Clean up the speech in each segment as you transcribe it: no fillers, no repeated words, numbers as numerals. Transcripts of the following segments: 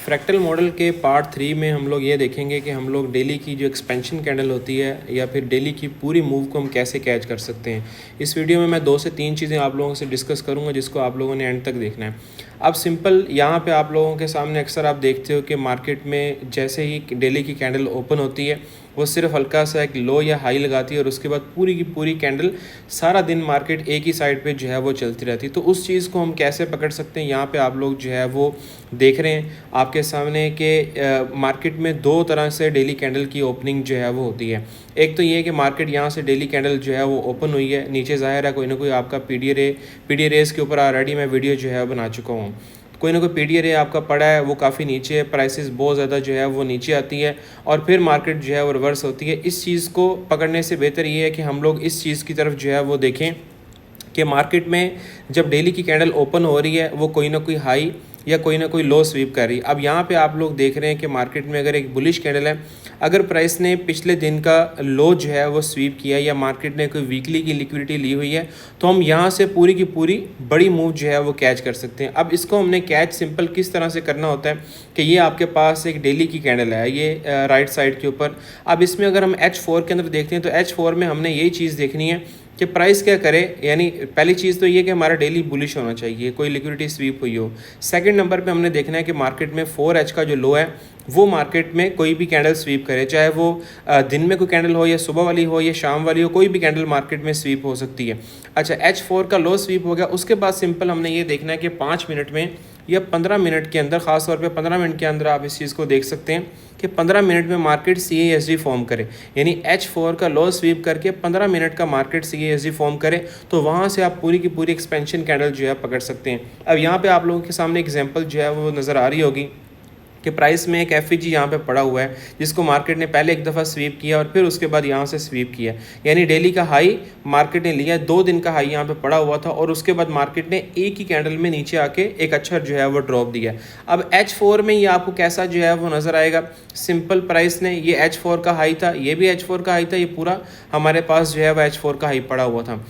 Fractal model के part 3 में हम लोग ये देखेंगे कि हम लोग डेली की जो एक्सपेंशन कैंडल होती है या फिर डेली की पूरी मूव को हम कैसे कैच कर सकते हैं। इस वीडियो में मैं 2 से 3 चीज़ें आप लोगों से डिस्कस करूंगा जिसको आप लोगों ने एंड तक देखना है। अब सिंपल यहाँ पे आप लोगों के सामने अक्सर आप देखते हो कि मार्केट में जैसे ही डेली की कैंडल ओपन होती है वो सिर्फ हल्का सा एक लो या हाई लगाती है और उसके बाद पूरी की पूरी कैंडल सारा दिन मार्केट एक ही साइड पे जो है वो चलती रहती है। तो उस चीज़ को हम कैसे पकड़ सकते हैं, यहाँ पे आप लोग जो है वो देख रहे हैं आपके सामने कि मार्केट में 2 तरह से डेली कैंडल की ओपनिंग जो है वो होती है। एक तो ये है कि मार्केट यहाँ से डेली कैंडल जो है वो ओपन हुई है, नीचे ज़ाहिर है कोई ना कोई आपका पीडी रेस के ऊपर ऑलरेडी मैं वीडियो जो है बना चुका हूँ। कोई ना कोई पीडी रे आपका पड़ा है, वो काफ़ी नीचे है, प्राइसेस बहुत ज़्यादा जो है वो नीचे आती है और फिर मार्केट जो है वो रिवर्स होती है। इस चीज़ को पकड़ने से बेहतर ये है कि हम लोग इस चीज़ की तरफ जो है वो देखें कि मार्केट में जब डेली की कैंडल ओपन हो रही है वो कोई ना कोई हाई या कोई ना कोई लो स्वीप कर रही है। अब यहाँ पे आप लोग देख रहे हैं कि मार्केट में अगर एक बुलिश कैंडल है, अगर प्राइस ने पिछले दिन का लो जो है वो स्वीप किया या मार्केट ने कोई वीकली की लिक्विडिटी ली हुई है तो हम यहाँ से पूरी की पूरी बड़ी मूव जो है वो कैच कर सकते हैं। अब इसको हमने कैच सिंपल किस तरह से करना होता है कि ये आपके पास एक डेली की कैंडल है, ये राइट साइड के ऊपर। अब इसमें अगर हम H4 के अंदर देखते हैं तो H4 में हमने यही चीज़ देखनी है कि प्राइस क्या करे। यानी पहली चीज़ तो ये कि हमारा डेली बुलिश होना चाहिए, कोई लिक्विडिटी स्वीप हुई हो। सेकंड नंबर पे हमने देखना है कि मार्केट में 4H का जो लो है वो मार्केट में कोई भी कैंडल स्वीप करे, चाहे वो दिन में कोई कैंडल हो या सुबह वाली हो या शाम वाली हो, कोई भी कैंडल मार्केट में स्वीप हो सकती है। अच्छा, H4 का लो स्वीप हो गया, उसके बाद सिंपल हमने ये देखना है कि 5 मिनट में या 15 मिनट के अंदर, ख़ास तौर पे 15 मिनट के अंदर आप इस चीज़ को देख सकते हैं कि 15 मिनट में मार्केट CASD फॉर्म करे। यानी H4 का लो स्वीप करके 15 मिनट का मार्केट CASD फॉर्म करे तो वहाँ से आप पूरी की पूरी एक्सपेंशन कैंडल जो है पकड़ सकते हैं। अब यहाँ पे आप लोगों के सामने एग्जांपल जो है वो नज़र आ रही होगी कि प्राइस में एक FEG यहाँ पे पड़ा हुआ है जिसको मार्केट ने पहले एक दफ़ा स्वीप किया और फिर उसके बाद यहाँ से स्वीप किया। यानी डेली का हाई मार्केट ने लिया, 2 दिन का हाई यहाँ पे पड़ा हुआ था और उसके बाद मार्केट ने एक ही कैंडल में नीचे आके एक अच्छा जो है वो ड्रॉप दिया। अब H4 में ये आपको कैसा जो है वो नज़र आएगा। सिंपल प्राइस ने ये H4 का हाई था, ये भी H4 का हाई था, ये पूरा हमारे पास जो है वो H4 का हाई पड़ा हुआ था।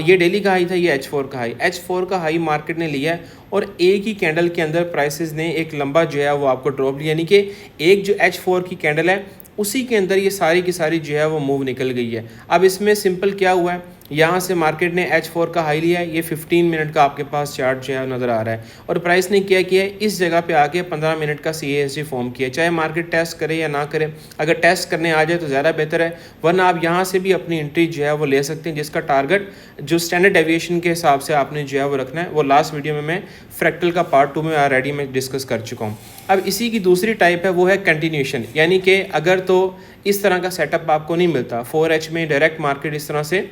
ये डेली का हाई था, ये H4 का हाई। H4 का हाई मार्केट ने लिया है और एक ही कैंडल के अंदर प्राइसेस ने एक लंबा जो है वो आपको ड्रॉप लिया। यानी कि एक जो H4 की कैंडल है उसी के अंदर ये सारी की सारी जो है वो मूव निकल गई है। अब इसमें सिंपल क्या हुआ है, यहाँ से मार्केट ने H4 का हाई लिया है, ये 15 मिनट का आपके पास चार्ट जो है नज़र आ रहा है और प्राइस ने क्या किया है, इस जगह पे आके 15 मिनट का CASD फॉर्म किया। चाहे मार्केट टेस्ट करे या ना करे, अगर टेस्ट करने आ जाए तो ज़्यादा बेहतर है, वरना आप यहाँ से भी अपनी एंट्री जो है वो ले सकते हैं जिसका टारगेट जो स्टैंडर्ड डेविएशन के हिसाब से आपने जो है वो रखना है। वो लास्ट वीडियो में मैं फ्रैक्टल का पार्ट 2 में ऑलरेडी मैं डिस्कस कर चुका हूँ। अब इसी की दूसरी टाइप है वो है कंटिन्यूशन। यानी कि अगर तो इस तरह का सेटअप आपको नहीं मिलता, 4H में डायरेक्ट मार्केट इस तरह से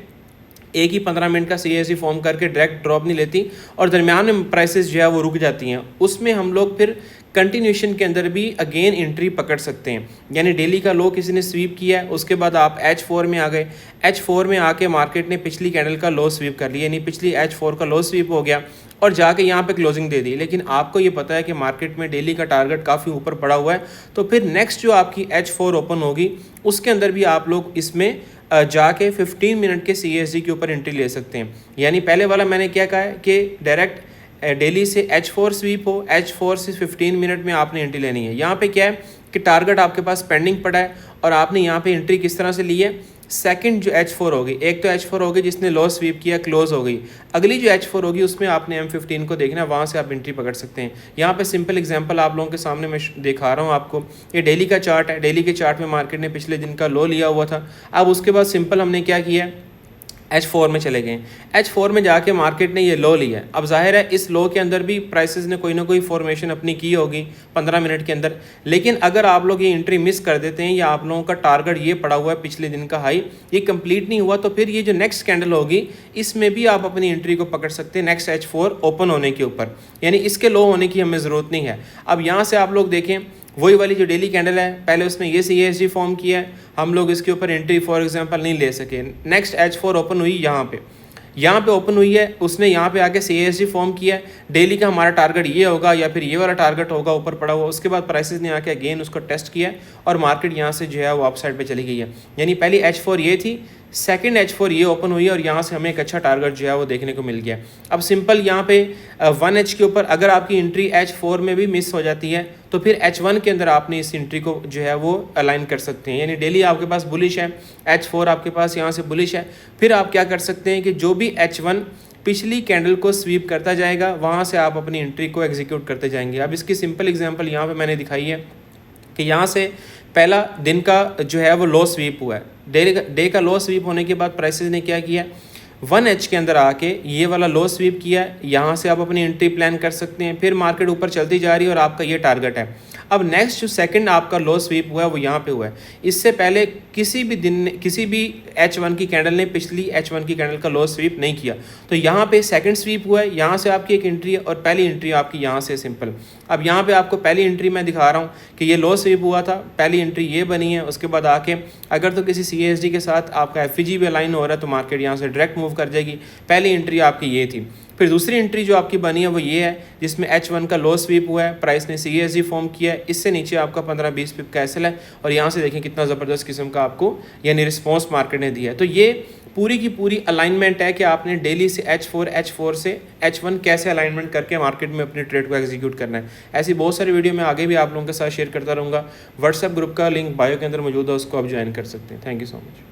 एक ही 15 मिनट का CASD फॉर्म करके डायरेक्ट ड्रॉप नहीं लेती और दरमियान में प्राइसेस जो है वो रुक जाती हैं, उसमें हम लोग फिर कंटिन्यूशन के अंदर भी अगेन एंट्री पकड़ सकते हैं। यानी डेली का लो किसी ने स्वीप किया है, उसके बाद आप H4 में आ गए, H4 में आके मार्केट ने पिछली कैंडल का लो स्वीप कर लिया, यानी पिछली H4 का लो स्वीप हो गया और जाके यहाँ पे क्लोजिंग दे दी। लेकिन आपको ये पता है कि मार्केट में डेली का टारगेट काफ़ी ऊपर पड़ा हुआ है, तो फिर नेक्स्ट जो आपकी H4 ओपन होगी उसके अंदर भी आप लोग इसमें जाके 15 मिनट के CASD के ऊपर एंट्री ले सकते हैं। यानी पहले वाला मैंने क्या कहा है कि डायरेक्ट डेली से H4 स्वीप हो, H4 से 15 मिनट में आपने एंट्री लेनी है। यहाँ पे क्या है कि टारगेट आपके पास पेंडिंग पड़ा है और आपने यहाँ पे एंट्री किस तरह से ली है। सेकंड जो H4 होगी, एक तो H4 होगी जिसने लो स्वीप किया, क्लोज हो गई, अगली जो H4 होगी उसमें आपने M15 को देखना है, वहाँ से आप एंट्री पकड़ सकते हैं। यहाँ पे सिंपल एग्जांपल आप लोगों के सामने मैं दिखा रहा हूँ आपको। ये डेली का चार्ट है, डेली के चार्ट में मार्केट ने पिछले दिन का लो लिया हुआ था। अब उसके बाद सिंपल हमने क्या किया है, H4 में चले गए, H4 में जाके मार्केट ने ये लो लिया। अब जाहिर है इस लो के अंदर भी प्राइसेस ने कोई ना कोई फॉर्मेशन अपनी की होगी 15 मिनट के अंदर। लेकिन अगर आप लोग ये एंट्री मिस कर देते हैं या आप लोगों का टारगेट ये पड़ा हुआ है पिछले दिन का हाई, ये कंप्लीट नहीं हुआ, तो फिर ये जो नेक्स्ट कैंडल होगी इसमें भी आप अपनी एंट्री को पकड़ सकते हैं नेक्स्ट H4 ओपन होने के ऊपर। यानी इसके लो होने की हमें ज़रूरत नहीं है। अब यहाँ से आप लोग देखें वही वाली जो डेली कैंडल है, पहले उसने ये CASD फॉर्म किया है, हम लोग इसके ऊपर एंट्री फॉर एग्जांपल नहीं ले सके। नेक्स्ट H4 ओपन हुई, यहाँ पे ओपन हुई है, उसने यहाँ पे आके CASD फॉर्म किया है, डेली का हमारा टारगेट ये होगा या फिर ये वाला टारगेट होगा ऊपर पड़ा हुआ। उसके बाद प्राइसेस ने आके अगेन उसको टेस्ट किया और मार्केट यहाँ से जो है वो अप साइड पे चली गई है। यानी पहली H4 ये थी, सेकंड H4 ये ओपन हुई है और यहाँ से हमें एक अच्छा टारगेट जो है वो देखने को मिल गया। अब सिंपल यहाँ पे 1H के ऊपर अगर आपकी एंट्री H4 में भी मिस हो जाती है तो फिर H1 के अंदर आपने इस एंट्री को जो है वो अलाइन कर सकते हैं। यानी डेली आपके पास बुलिश है, H4 आपके पास यहाँ से बुलिश है, फिर आप क्या कर सकते हैं कि जो भी H1 पिछली कैंडल को स्वीप करता जाएगा वहाँ से आप अपनी एंट्री को एग्जीक्यूट करते जाएंगे। अब इसकी सिंपल एग्जांपल यहाँ पे मैंने दिखाई है कि यहाँ से पहला दिन का जो है वो लो स्वीप हुआ है। डे का लो स्वीप होने के बाद प्राइसेस ने क्या किया, 1H के अंदर आके ये वाला लो स्वीप किया है। यहाँ से आप अपनी एंट्री प्लान कर सकते हैं। फिर मार्केट ऊपर चलती जा रही है और आपका ये टारगेट है। अब नेक्स्ट जो सेकंड आपका लो स्वीप हुआ है वो यहाँ पे हुआ है। इससे पहले किसी भी दिन किसी भी H1 की कैंडल ने पिछली H1 की कैंडल का लो स्वीप नहीं किया। तो यहाँ पे सेकंड स्वीप हुआ है, यहाँ से आपकी एक एंट्री है और पहली एंट्री आपकी यहाँ से सिंपल। अब यहाँ पे आपको पहली एंट्री मैं दिखा रहा हूँ कि ये लो स्वीप हुआ था, पहली एंट्री ये बनी है। उसके बाद आके अगर तो किसी CASD के साथ आपका FVG भी अलाइन हो रहा है तो मार्केट यहाँ से डायरेक्ट मूव कर जाएगी। पहली एंट्री आपकी ये थी। फिर दूसरी एंट्री जो आपकी बनी है वो ये है जिसमें H1 का लो स्वीप हुआ है, प्राइस ने CASD फॉर्म किया है। इससे नीचे आपका 15-20 पिप का SL है और यहाँ से देखें कितना ज़बरदस्त किस्म का आपको यानी रिस्पॉन्स मार्केट ने दिया है। तो ये पूरी की पूरी अलाइनमेंट है कि आपने डेली से H4 से H1 कैसे अलाइनमेंट करके मार्केट में अपनी ट्रेड को एग्जीक्यूट करना है। ऐसी बहुत सारी वीडियो मैं आगे भी आप लोगों के साथ शेयर करता रहूँगा। व्हाट्सएप ग्रुप का लिंक बायो के अंदर मौजूद है, उसको आप ज्वाइन कर सकते हैं। Thank you so much.